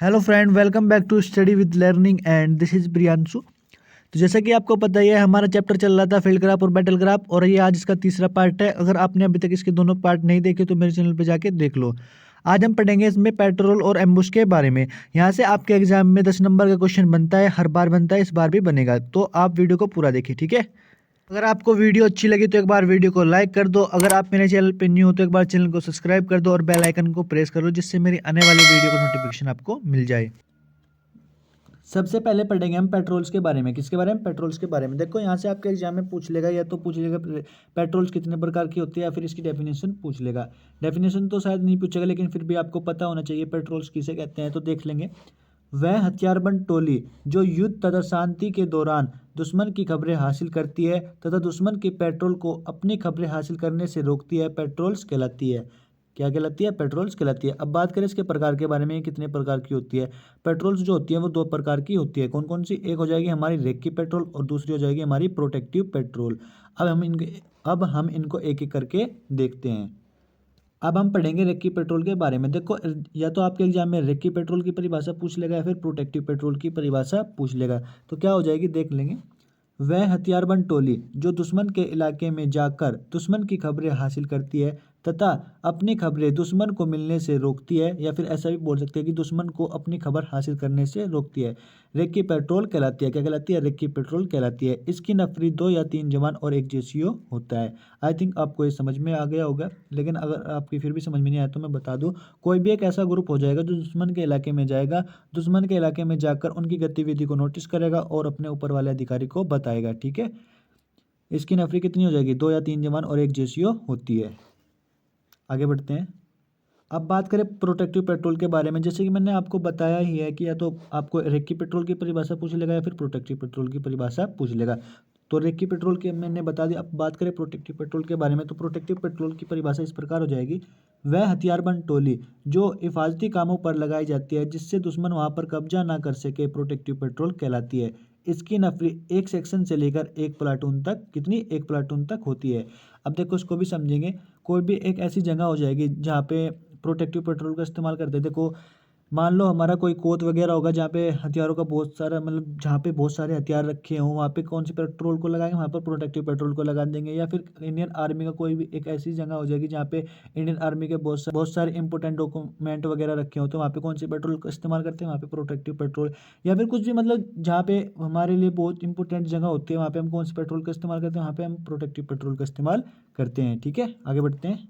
Hello friend, welcome back to study with learning and this is Priyanshu. तो जैसा कि आपको पता ही है, हमारा चैप्टर चल रहा था फील्ड ग्राफ और बैटल ग्राफ, और ये आज इसका तीसरा पार्ट है। अगर आपने अभी तक इसके दोनों पार्ट नहीं देखे तो मेरे चैनल पे जाके देख लो। आज हम पढ़ेंगे इसमें पेट्रोल और एम्बुश के बारे में। यहाँ से आपके एग्जाम में 10 नंबर का क्वेश्चन बनता है, हर बार बनता है, इस बार भी बनेगा। तो आप वीडियो को पूरा देखिए, ठीक है। अगर आपको वीडियो अच्छी लगी तो एक बार वीडियो को लाइक कर दो। अगर आप मेरे चैनल पे न्यू हो तो एक बार चैनल को सब्सक्राइब कर दो और बेल आइकन को प्रेस कर लो, जिससे मेरी आने वाली वीडियो का नोटिफिकेशन आपको मिल जाए। सबसे पहले पढ़ेंगे हम पेट्रोल्स के बारे में। किसके बारे में? पेट्रोल्स के बारे में। देखो, यहाँ से आपके एग्जाम में पूछ लेगा, या तो पूछ लेगा पेट्रोल्स कितने प्रकार की होती है, या फिर इसकी डेफिनेशन पूछ लेगा। डेफिनेशन तो शायद नहीं पूछेगा, लेकिन फिर भी आपको पता होना चाहिए पेट्रोल्स किसे कहते हैं, तो देख लेंगे। वह हथियारबंद टोली जो युद्ध तथा शांति के दौरान दुश्मन की खबरें हासिल करती है तथा दुश्मन के पेट्रोल को अपनी खबरें हासिल करने से रोकती है, पेट्रोल्स कहलाती है। क्या कहलाती है? पेट्रोल्स कहलाती है। अब बात करें इसके प्रकार के बारे में, ये कितने प्रकार की होती है। पेट्रोल्स जो होती है वो दो प्रकार की होती है। कौन कौन सी? एक हो जाएगी हमारी रेकी पेट्रोल और दूसरी हो जाएगी हमारी प्रोटेक्टिव पेट्रोल। अब हम इनको एक एक करके देखते हैं। अब हम पढ़ेंगे रेक्की पेट्रोल के बारे में। देखो, या तो आपके एग्जाम में रेक्की पेट्रोल की परिभाषा पूछ लेगा, या फिर प्रोटेक्टिव पेट्रोल की परिभाषा पूछ लेगा। तो क्या हो जाएगी, देख लेंगे। वह हथियारबंद टोली जो दुश्मन के इलाके में जाकर दुश्मन की खबरें हासिल करती है तथा अपनी खबरें दुश्मन को मिलने से रोकती है, या फिर ऐसा भी बोल सकते हैं कि दुश्मन को अपनी खबर हासिल करने से रोकती है, रेक्की पेट्रोल कहलाती है। क्या कहलाती है? रेक्की पेट्रोल कहलाती है। इसकी नफरी 2 या 3 जवान और एक जेसीओ होता है। आई थिंक आपको ये समझ में आ गया होगा, लेकिन अगर आपकी फिर भी समझ में नहीं आया तो मैं बता दूं। कोई भी एक ऐसा ग्रुप हो जाएगा जो दुश्मन के इलाके में जाएगा, दुश्मन के इलाके में जाकर उनकी गतिविधि को नोटिस करेगा और अपने ऊपर वाले अधिकारी को बताएगा, ठीक है। इसकी नफरी कितनी हो जाएगी? 2 या 3 जवान और एक जेसीओ होती है। आगे बढ़ते हैं। अब बात करें प्रोटेक्टिव पेट्रोल के बारे में। जैसे कि मैंने आपको बताया ही है कि या तो आपको रेक्की पेट्रोल की परिभाषा पूछ लेगा, या फिर प्रोटेक्टिव पेट्रोल की परिभाषा पूछ लेगा। तो रेक्की पेट्रोल के मैंने बता दिया। अब बात करें प्रोटेक्टिव पेट्रोल के बारे में, तो प्रोटेक्टिव पेट्रोल की परिभाषा इस प्रकार हो जाएगी। वह हथियारबंद टोली जो हिफाजती कामों पर लगाई जाती है जिससे दुश्मन वहां पर कब्जा ना कर सके, प्रोटेक्टिव पेट्रोल कहलाती है। इसकी नफरी एक सेक्शन से लेकर एक प्लाटून तक, कितनी? एक प्लाटून तक होती है। अब देखो, इसको भी समझेंगे। कोई भी एक ऐसी जगह हो जाएगी जहाँ पे प्रोटेक्टिव पेट्रोल का इस्तेमाल करते हैं। देखो, मान लो हमारा कोई कोत वगैरह होगा जहाँ पे हथियारों का बहुत सारा, मतलब जहाँ पे बहुत सारे हथियार रखे हों, वहाँ पे कौन सी पेट्रोल को लगाएंगे? वहाँ पर प्रोटेक्टिव पेट्रोल को लगा देंगे। या फिर इंडियन आर्मी का कोई भी एक ऐसी जगह हो जाएगी जहाँ पे इंडियन आर्मी के बहुत सारे इंपॉर्टेंट डॉक्यूमेंट वगैरह रखे हो, तो वहाँ पे कौन सी पेट्रोल का इस्तेमाल करते हैं? वहाँ पे प्रोटेक्टिव पेट्रोल। या फिर कुछ भी, मतलब जहाँ पे हमारे लिए बहुत इंपॉर्टेंट जगह होती है, वहाँ पे हम कौन सी पेट्रोल का इस्तेमाल करते हैं? वहाँ पे हम प्रोटेक्टिव पेट्रोल का इस्तेमाल करते हैं, ठीक है। आगे बढ़ते हैं।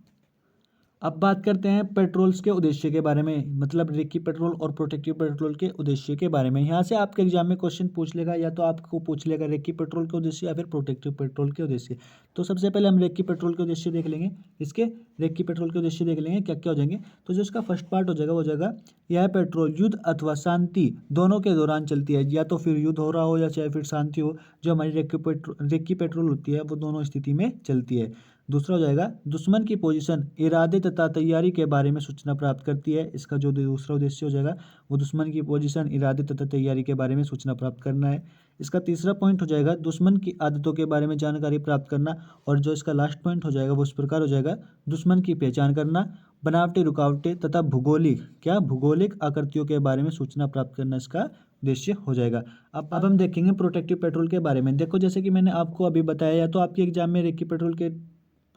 अब बात करते हैं पेट्रोल्स के उद्देश्य के बारे में, मतलब रेक्की पेट्रोल और प्रोटेक्टिव पेट्रोल के उद्देश्य के बारे में। यहाँ से आपके एग्जाम में क्वेश्चन पूछ लेगा, या तो आपको पूछ लेगा रेक्की पेट्रोल के उद्देश्य या फिर प्रोटेक्टिव पेट्रोल के उद्देश्य। तो सबसे पहले हम रेक्की पेट्रोल के उद्देश्य देख लेंगे। इसके रेक्की पेट्रोल के उद्देश्य देख लेंगे क्या क्या हो जाएंगे। तो जो इसका फर्स्ट पार्ट हो जाएगा वो हो जाएगा, यह पेट्रोल युद्ध अथवा शांति दोनों के दौरान चलती है। या तो फिर युद्ध हो रहा हो या चाहे फिर शांति हो, जो हमारी रेक्की पेट्रोल होती है वो दोनों स्थिति में चलती है। दूसरा हो जाएगा, दुश्मन की पोजीशन, इरादे तथा तैयारी के बारे में सूचना प्राप्त करती है। इसका जो दूसरा उद्देश्य हो जाएगा वो दुश्मन की पोजीशन, इरादे तथा तैयारी के बारे में सूचना प्राप्त करना है। इसका तीसरा पॉइंट हो जाएगा, दुश्मन की आदतों के बारे में जानकारी प्राप्त करना। और जो इसका लास्ट पॉइंट हो जाएगा वो इस प्रकार हो जाएगा, दुश्मन की पहचान करना, बनावटी रुकावटें तथा भूगोलिक आकृतियों के बारे में सूचना प्राप्त करना इसका उद्देश्य हो जाएगा। अब हम देखेंगे प्रोटेक्टिव पेट्रोल के बारे में। देखो, जैसे कि मैंने आपको अभी बताया, या तो आपके एग्जाम में रेक्की पेट्रोल के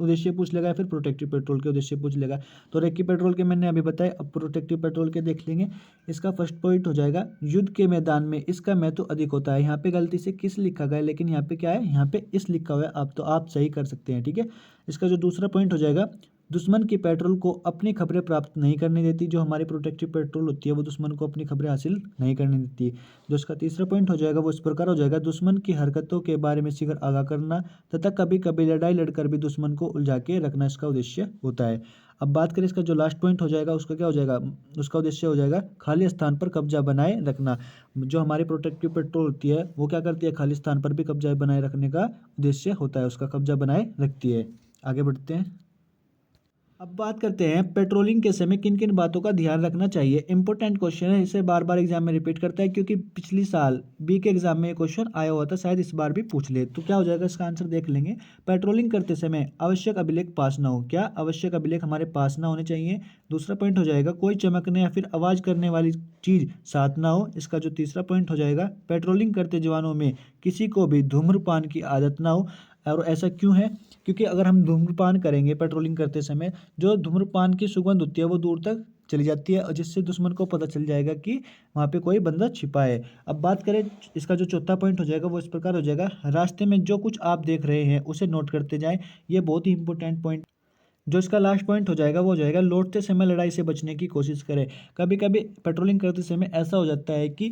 उद्देश्य पूछ लेगा, या फिर प्रोटेक्टिव पेट्रोल के उद्देश्य पूछ लेगा। तो रेक्की पेट्रोल के मैंने अभी बताया, अब प्रोटेक्टिव पेट्रोल के देख लेंगे। इसका फर्स्ट पॉइंट हो जाएगा, युद्ध के मैदान में इसका महत्व अधिक होता है। यहाँ पे गलती से किस लिखा गया है, लेकिन यहाँ पे क्या है, यहाँ पे इस लिखा हुआ है। आप तो आप सही कर सकते हैं, ठीक है। इसका जो दूसरा पॉइंट हो जाएगा, दुश्मन की पेट्रोल को अपनी खबरें प्राप्त नहीं करने देती। जो हमारी प्रोटेक्टिव पेट्रोल होती है वो दुश्मन को अपनी खबरें हासिल नहीं करने देती। जो इसका तीसरा पॉइंट हो जाएगा वो इस प्रकार हो जाएगा, दुश्मन की हरकतों के बारे में शीघ्र आगाह करना तथा कभी कभी लड़ाई लड़कर भी दुश्मन को उलझा के रखना इसका उद्देश्य होता है। अब बात करें इसका जो लास्ट पॉइंट हो जाएगा उसका क्या हो जाएगा, उसका उद्देश्य हो जाएगा खाली स्थान पर कब्जा बनाए रखना। जो हमारी प्रोटेक्टिव पेट्रोल होती है वो क्या करती है, खाली स्थान पर भी कब्जा बनाए रखने का उद्देश्य होता है, उसका कब्जा बनाए रखती है। आगे बढ़ते हैं। अब बात करते हैं पेट्रोलिंग के समय किन किन बातों का ध्यान रखना चाहिए। इंपॉर्टेंट क्वेश्चन है, इसे बार बार एग्जाम में रिपीट करता है क्योंकि पिछली साल बी के एग्जाम में ये क्वेश्चन आया हुआ था, शायद इस बार भी पूछ ले। तो क्या हो जाएगा, इसका आंसर देख लेंगे। पेट्रोलिंग करते समय आवश्यक अभिलेख पास ना हो। क्या आवश्यक अभिलेख हमारे पास ना होने चाहिए। दूसरा पॉइंट हो जाएगा कोई चमकने या फिर आवाज करने वाली चीज साथ ना हो। इसका जो तीसरा पॉइंट हो जाएगा, पेट्रोलिंग करते जवानों में किसी को भी धूम्रपान की आदत ना हो। और ऐसा क्यों है, क्योंकि अगर हम धूम्रपान करेंगे पेट्रोलिंग करते समय, जो धूम्रपान की सुगंध होती है वो दूर तक चली जाती है और जिससे दुश्मन को पता चल जाएगा कि वहाँ पे कोई बंदा छिपा है। अब बात करें, इसका जो चौथा पॉइंट हो जाएगा वो इस प्रकार हो जाएगा, रास्ते में जो कुछ आप देख रहे हैं उसे नोट करते जाएं। ये बहुत ही इंपॉर्टेंट पॉइंट। जो इसका लास्ट पॉइंट हो जाएगा वो हो जाएगा, लौटते समय लड़ाई से बचने की कोशिश करें। कभी कभी पेट्रोलिंग करते समय ऐसा हो जाता है कि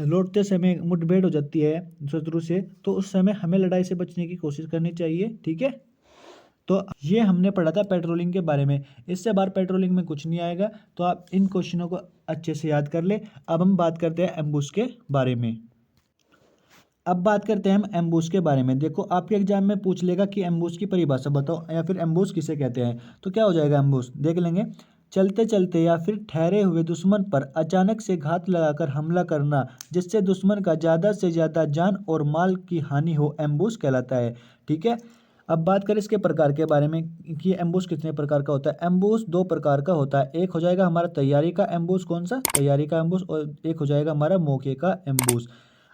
लौटते समय मुठभेड़ हो जाती है शत्रु से, तो उस समय हमें लड़ाई से बचने की कोशिश करनी चाहिए। ठीक है, तो ये हमने पढ़ा था पेट्रोलिंग के बारे में। इससे बाहर पेट्रोलिंग में कुछ नहीं आएगा, तो आप इन क्वेश्चनों को अच्छे से याद कर ले। अब हम बात करते हैं एम्बुश के बारे में। अब बात करते हैं हम एम्बुश के बारे में। देखो आपके एग्जाम में पूछ लेगा कि एम्बुश की परिभाषा बताओ या फिर एम्बुश किसे कहते हैं। तो क्या हो जाएगा, एम्बुश देख लेंगे, चलते चलते या फिर ठहरे हुए दुश्मन पर अचानक से घात लगाकर हमला करना जिससे दुश्मन का ज़्यादा से ज़्यादा जान और माल की हानि हो, एम्बुश कहलाता है। ठीक है, अब बात करें इसके प्रकार के बारे में कि एम्बुश कितने प्रकार का होता है। एम्बुश दो प्रकार का होता है, एक हो जाएगा हमारा तैयारी का एम्बुश, कौन सा, तैयारी का एम्बुश, और एक हो जाएगा हमारा मौके का एम्बुश।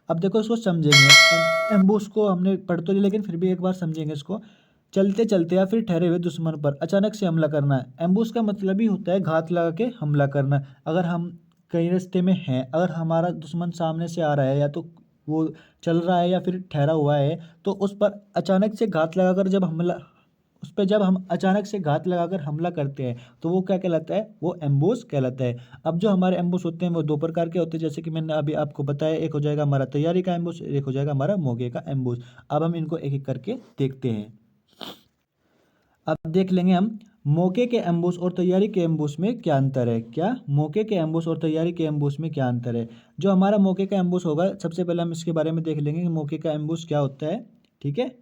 अब देखो इसको समझेंगे, एम्बुश को हमने पढ़ तो लिया लेकिन फिर भी एक बार समझेंगे इसको। चलते चलते या फिर ठहरे हुए दुश्मन पर अचानक से हमला करना है। एम्बुश का मतलब ही होता है घात लगा के हमला करना। अगर हम कहीं रास्ते में हैं, अगर हमारा दुश्मन सामने से आ रहा है या तो वो चल रहा है या फिर ठहरा हुआ है, तो उस पर अचानक से घात लगाकर जब हमला उस पर जब हम अचानक से घात लगाकर हमला करते हैं तो वो क्या कहलाता है, वो एम्बुश कहलाता है। अब जो हमारे एम्बुश होते हैं वो दो प्रकार के होते हैं, जैसे कि मैंने अभी आपको बताया, एक हो जाएगा हमारा तैयारी का एम्बुश, एक हो जाएगा हमारा मौके का एम्बुश। अब हम इनको एक एक करके देखते हैं। अब देख लेंगे हम मौके के एम्बुश और तैयारी के एम्बुश में क्या अंतर है। क्या, मौके के एम्बुश और तैयारी के एम्बुश में क्या अंतर है। जो हमारा मौके का एम्बुश होगा, सबसे पहले हम इसके बारे में देख लेंगे कि मौके का एम्बुश क्या होता है। ठीक है,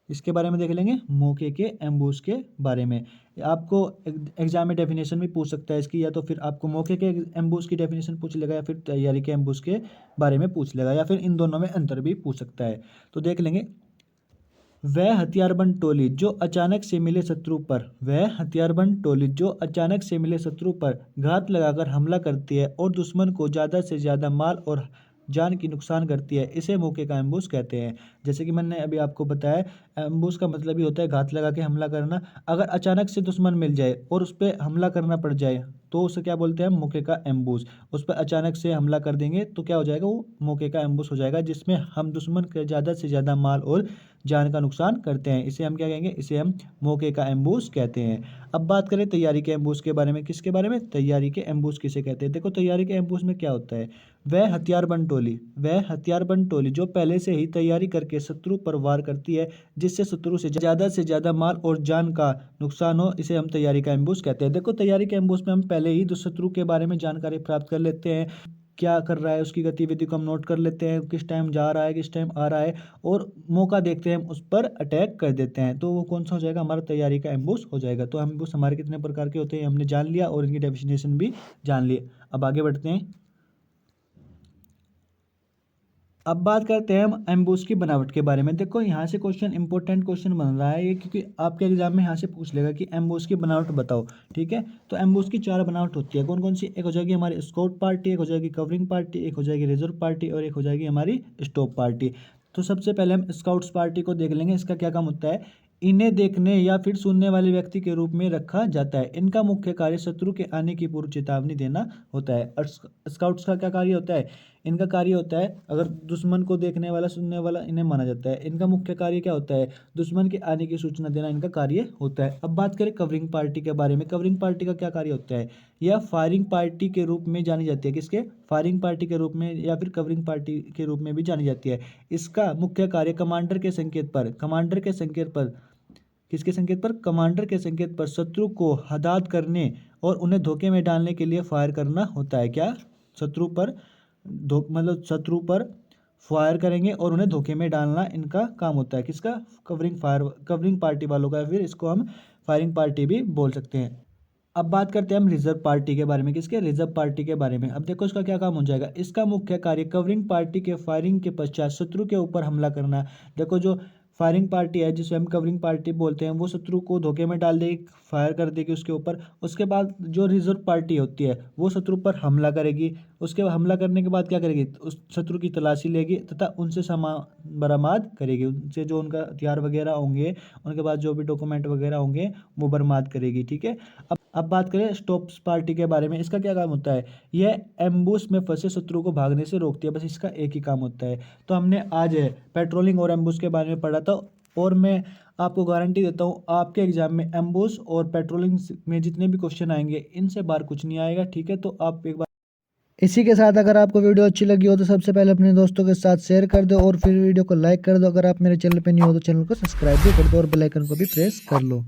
इसके बारे में देख लेंगे, मौके के एम्बुश के बारे में। आपको एग्जाम में डेफिनेशन भी पूछ सकता है इसकी, या तो फिर आपको मौके के एम्बुश की डेफिनेशन पूछ लेगा या फिर तैयारी के एम्बुश के बारे में पूछ लेगा, या फिर इन दोनों में अंतर भी पूछ सकता है। तो देख लेंगे, वह हथियारबंद टोली जो अचानक से मिले शत्रु पर वह हथियारबंद टोली जो अचानक से मिले शत्रु पर घात लगाकर हमला करती है और दुश्मन को ज़्यादा से ज़्यादा माल और जान की नुकसान करती है, इसे मौके का एम्बुश कहते हैं। जैसे कि मैंने अभी आपको बताया, एम्बुश का मतलब ही होता है घात लगा के हमला करना। अगर अचानक से दुश्मन मिल जाए और उस पर हमला करना पड़ जाए तो उसे क्या बोलते हैं, मौके का एम्बुश। उस पर अचानक से हमला कर देंगे तो क्या हो जाएगा, वो मौके का एम्बुश हो जाएगा, जिसमें हम दुश्मन के ज़्यादा से ज़्यादा माल और जान का नुकसान करते हैं। इसे हम क्या कहेंगे, इसे हम मौके का एम्बुश कहते हैं। अब बात करें तैयारी के एम्बुश के बारे में, किसके बारे में, तैयारी के एम्बुश किसे कहते हैं। देखो तैयारी के एम्बुश में क्या होता है, वह हथियारबंद टोली जो पहले से ही तैयारी करके शत्रु पर वार करती है जिससे शत्रु से ज़्यादा माल और जान का नुकसान हो, इसे हम तैयारी का एम्बुश कहते हैं। देखो तैयारी के एम्बुश में हम पहले ही शत्रु के बारे में जानकारी प्राप्त कर लेते हैं, क्या कर रहा है, उसकी गतिविधि को हम नोट कर लेते हैं, किस टाइम जा रहा है, किस टाइम आ रहा है, और मौका देखते हैं हम उस पर अटैक कर देते हैं। तो वो कौन सा हो जाएगा, हमारा तैयारी का एम्बुश हो जाएगा। तो एम्बुश हमारे कितने प्रकार के होते हैं हमने जान लिया और इनकी डेफिनेशन भी जान ली। अब आगे बढ़ते हैं। अब बात करते हैं हम एम्बुश की बनावट के बारे में। देखो यहाँ से क्वेश्चन इंपॉर्टेंट क्वेश्चन बन रहा है ये, क्योंकि आपके एग्जाम में यहाँ से पूछ लेगा कि एम्बुश की बनावट बताओ। ठीक है, तो एम्बुश की चार बनावट होती है, कौन कौन सी, एक हो जाएगी हमारी स्काउट पार्टी, एक हो जाएगी कवरिंग पार्टी, एक हो जाएगी रिजर्व पार्टी और एक हो जाएगी हमारी स्टॉप पार्टी। तो सबसे पहले हम स्काउट्स पार्टी को देख लेंगे। इसका क्या काम होता है, इन्हें देखने या फिर सुनने वाले व्यक्ति के रूप में रखा जाता है। इनका मुख्य कार्य शत्रु के आने की पूर्व चेतावनी देना होता है। और स्काउट्स का क्या कार्य होता है, इनका कार्य होता है, अगर दुश्मन को देखने वाला सुनने वाला इन्हें माना जाता है। इनका मुख्य कार्य क्या होता है, दुश्मन के आने की सूचना देना इनका कार्य होता है। अब बात करें कवरिंग पार्टी के बारे में। कवरिंग पार्टी का क्या कार्य होता है, यह फायरिंग पार्टी के रूप में जानी जाती है, किसके, फायरिंग पार्टी के रूप में या फिर कवरिंग पार्टी के रूप में भी जानी जाती है। इसका मुख्य कार्य कमांडर के संकेत पर किसके संकेत पर, कमांडर के संकेत पर शत्रु को हदाद करने और उन्हें धोखे में डालने के लिए फायर करना होता है। क्या, शत्रु पर मतलब शत्रु पर फायर करेंगे और उन्हें धोखे में डालना इनका काम होता है, किसका, कवरिंग पार्टी वालों का, फिर इसको हम फायरिंग पार्टी भी बोल सकते हैं। अब बात करते हैं हम रिजर्व पार्टी के बारे में। किसके? रिजर्व पार्टी के बारे में। अब देखो इसका क्या काम हो जाएगा। इसका मुख्य कार्य कवरिंग पार्टी के फायरिंग के पश्चात शत्रु के ऊपर हमला करना। देखो जो फायरिंग पार्टी है जिसे हम कवरिंग पार्टी बोलते हैं वो शत्रु को धोखे में डाल देगी, फायर कर देगी उसके ऊपर। उसके बाद जो रिजर्व पार्टी होती है वो शत्रु पर हमला करेगी। उसके बाद हमला करने के बाद क्या करेगी? उस शत्रु की तलाशी लेगी तथा उनसे सामान बरामद करेगी। उनसे जो उनका हथियार वगैरह होंगे, उनके बाद जो भी डॉक्यूमेंट वगैरह होंगे वो बरामद करेगी। ठीक है। अब बात करें स्टॉप्स पार्टी के बारे में। इसका क्या काम होता है? यह एम्बुश में फंसे शत्रु को भागने से रोकती है। बस इसका एक ही काम होता है। तो हमने आज पेट्रोलिंग और एम्बुश के बारे में पढ़ा था और मैं आपको गारंटी देता हूँ आपके एग्जाम में एम्बुश और पेट्रोलिंग में जितने भी क्वेश्चन आएंगे इनसे बाहर कुछ नहीं आएगा। ठीक है, तो आप एक बार इसी के साथ अगर आपको वीडियो अच्छी लगी हो तो सबसे पहले अपने दोस्तों के साथ शेयर कर दो और फिर वीडियो को लाइक कर दो। अगर आप मेरे चैनल पे नहीं हो तो चैनल को सब्सक्राइब भी कर दो और बेल आइकन को भी प्रेस कर लो।